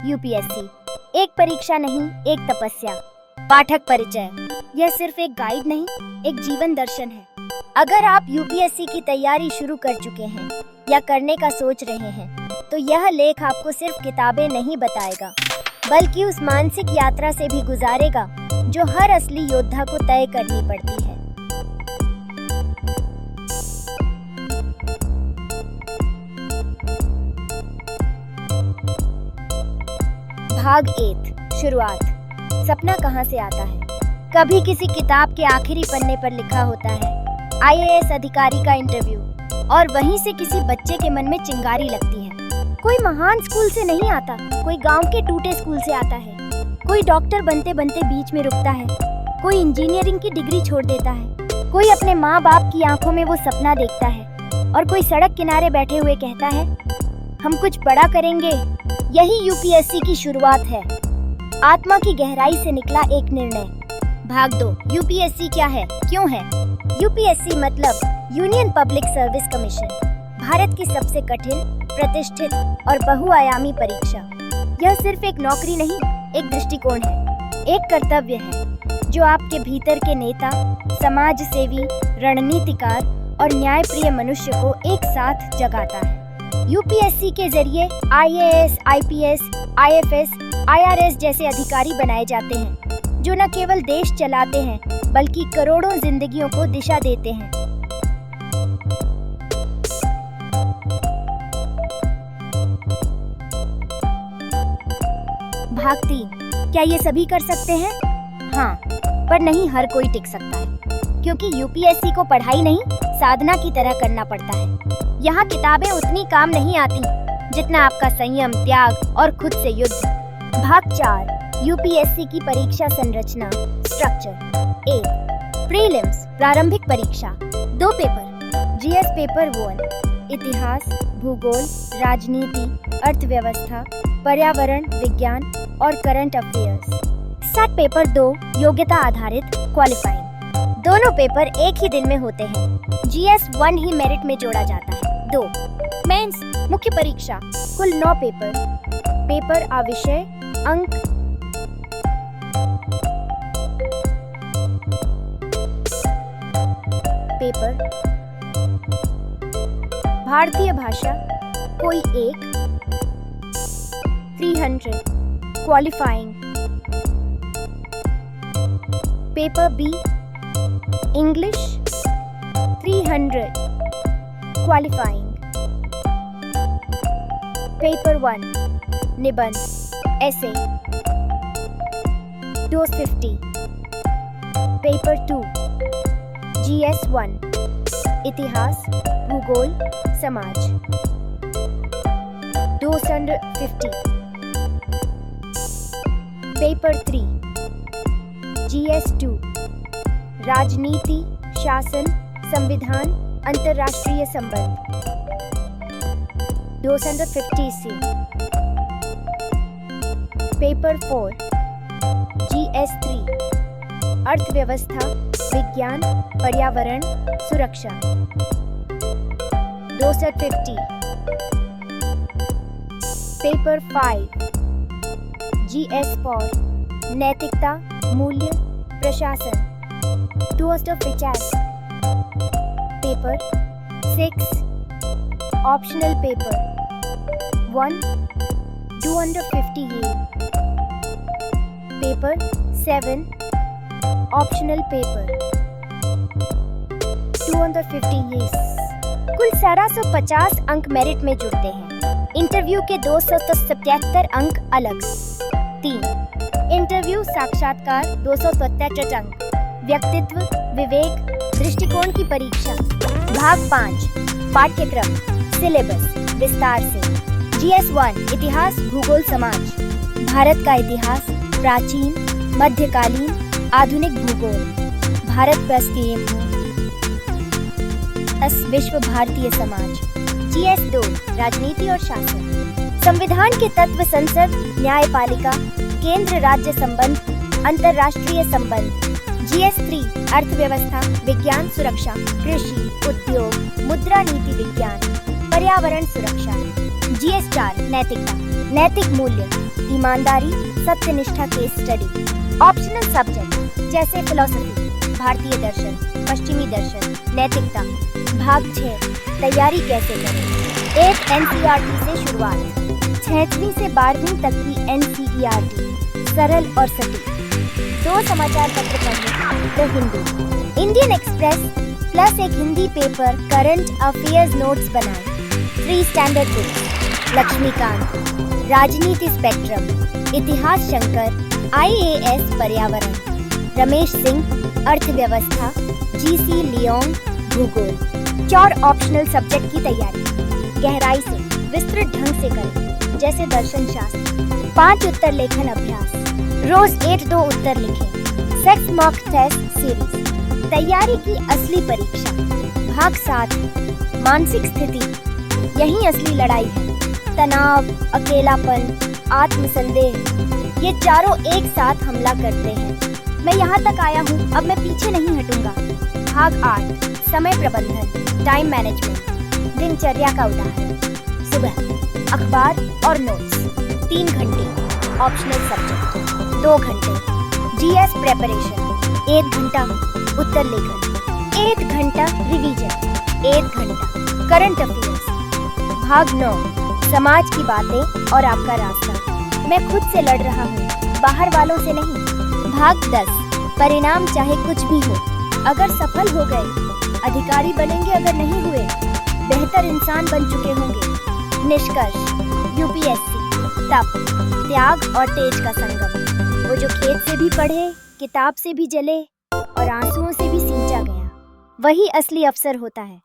UPSC एक परीक्षा नहीं, एक तपस्या। पाठक परिचय। यह सिर्फ एक गाइड नहीं, एक जीवन दर्शन है। अगर आप यूपीएससी की तैयारी शुरू कर चुके हैं या करने का सोच रहे हैं, तो यह लेख आपको सिर्फ किताबें नहीं बताएगा, बल्कि उस मानसिक यात्रा से भी गुजारेगा जो हर असली योद्धा को तय करनी पड़ती है। भाग 8 शुरुआत। सपना कहाँ से आता है? कभी किसी किताब के आखिरी पन्ने पर लिखा होता है आईएएस अधिकारी का इंटरव्यू, और वहीं से किसी बच्चे के मन में चिंगारी लगती है। कोई महान स्कूल से नहीं आता, कोई गांव के टूटे स्कूल से आता है। कोई डॉक्टर बनते बनते बीच में रुकता है, कोई इंजीनियरिंग की डिग्री छोड़ देता है, कोई अपने माँ बाप की आंखों में वो सपना देखता है, और कोई सड़क किनारे बैठे हुए कहता है हम कुछ बड़ा करेंगे। यही यूपीएससी की शुरुआत है, आत्मा की गहराई से निकला एक निर्णय। भाग 2 यूपीएससी क्या है, क्यों है? यूपीएससी मतलब union public service commission, Bharat की सबसे कठिन, प्रतिष्ठित और बहुआयामी परीक्षा। यह सिर्फ एक नौकरी नहीं, एक दृष्टिकोण है, एक कर्तव्य है जो आपके भीतर के नेता, समाज सेवी, रणनीतिकार और न्यायप्रिय मनुष्य को एक साथ जगाता है। यूपीएससी के जरिए आईएएस, आईपीएस, आईएफएस, आईआरएस जैसे अधिकारी बनाए जाते हैं, जो न केवल देश चलाते हैं, बल्कि करोड़ों जिंदगियों को दिशा देते हैं। भाग 3 क्या ये सभी कर सकते हैं? हाँ, पर नहीं हर कोई टिक सकता है, क्योंकि यूपीएससी को पढ़ाई नहीं, साधना की तरह करना पड़ता है। यहाँ किताबें उतनी काम नहीं आती जितना आपका संयम, त्याग और खुद से युद्ध। भाग 4 यूपीएससी की परीक्षा संरचना, स्ट्रक्चर। 1 प्रीलिम्स, प्रारंभिक परीक्षा। 2 पेपर, जीएस पेपर 1, इतिहास, भूगोल, राजनीति, अर्थव्यवस्था, पर्यावरण विज्ञान और करंट अफेयर्स। सेट पेपर 2, योग्यता आधारित, क्वालिफाइंग। दोनों पेपर एक ही दिन में होते हैं। जीएस 1 ही मेरिट में जोड़ा जाता है। 2 मेंस, मुख्य परीक्षा, कुल 9 पेपर। पेपर आ विषय, अंक। पेपर भारतीय भाषा कोई एक, 300 qualifying. Paper B English, 300 qualifying. Paper 1 निबंध, ऐसे, 250। पेपर 2 जीएस 1, इतिहास, भूगोल, समाज, 250। पेपर 3 जीएस 2, राजनीति, शासन, संविधान, अंतर्राष्ट्रीय संबंध, 250C। पेपर 4 जीएस 3, अर्थव्यवस्था, विज्ञान, पर्यावरण, सुरक्षा, 250। पेपर 5 जीएस 4, नैतिकता, मूल्य, प्रशासन, 250। Paper 6 optional paper 1, 250A। Paper 7 optional paper, 250A। कुल 1750 अंक मेरिट में जुड़ते हैं। इंटरव्यू के 277 अंक अलग। 3 इंटरव्यू साक्षात्कार, 277 अंक। व्यक्तित्व, विवेक, दृष्टिकोण की परीक्षा। भाग 5 पाठ्यक्रम, सिलेबस, विस्तार से। जीएस 1 इतिहास, भूगोल, समाज, भारत का इतिहास, प्राचीन, मध्यकालीन, आधुनिक भूगोल, भारत विश्व भारतीय समाज। जीएस 2 राजनीति और शासन, संविधान के तत्व, संसद, न्यायपालिका, केंद्र राज्य संबंध, अंतर्राष्ट्रीय संबंध। जीएस 3 अर्थव्यवस्था, विज्ञान, सुरक्षा, कृषि, उद्योग, मुद्रा नीति विज्ञान, पर्यावरण सुरक्षा। जीएस 4 नैतिकता, नैतिक मूल्य, ईमानदारी, सत्यनिष्ठा केस स्टडी। ऑप्शनल सब्जेक्ट जैसे फिलोसफी, भारतीय दर्शन, पश्चिमी दर्शन, नैतिकता। भाग 6 तैयारी कैसे करें। 1 एनसीईआरटी से शुरुआत। 6वीं से 12वीं तक की एनसीईआरटी सरल और सटीक। 2 समाचार पत्र पढ़ने, the Hindu, Indian Express plus एक Hindi paper current affairs notes बनाए। 3 स्टैंडर्ड बुक्स, लक्ष्मीकांत, राजनीति स्पेक्ट्रम, इतिहास शंकर, IAS पर्यावरण, रमेश सिंह, अर्थव्यवस्था, GC लियोंग, भूगोल। 4 ऑप्शनल सब्जेक्ट की तैयारी गहराई से विस्तृत ढंग से करें, जैसे दर्शन शास्त्र। 5 उत्तर लेखन अभ्यास, रोज 8-2 उत्तर लिखें। सेक्स मॉक टेस्ट सीरीज, तैयारी की असली परीक्षा। भाग 7 मानसिक स्थिति, यही असली लड़ाई है। तनाव, अकेलापन, आत्मसंदेह, ये चारों एक साथ हमला करते हैं। मैं यहाँ तक आया हूँ, अब मैं पीछे नहीं हटूंगा। भाग 8 समय प्रबंधन, टाइम मैनेजमेंट, दिनचर्या का उदाहरण। सुबह अखबार और नोट्स 3 घंटे, ऑप्शनल सब्जेक्ट 2 घंटे, GS प्रेपरेशन 1 घंटा, उत्तर लेखन 1 घंटा, रिवीजन 1 घंटा, करंट अफेयर्स। भाग 9 समाज की बातें और आपका रास्ता, मैं खुद से लड़ रहा हूँ, बाहर वालों से नहीं। भाग 10 परिणाम चाहे कुछ भी हो, अगर सफल हो गए अधिकारी बनेंगे, अगर नहीं हुए बेहतर इंसान बन चुके होंगे। निष्कर्ष UPSC तप, त्याग और तेज का संगम। वो जो खेत से भी पढ़े, किताब से भी जले और आंसुओं से भी सींचा गया, वही असली अफसर होता है।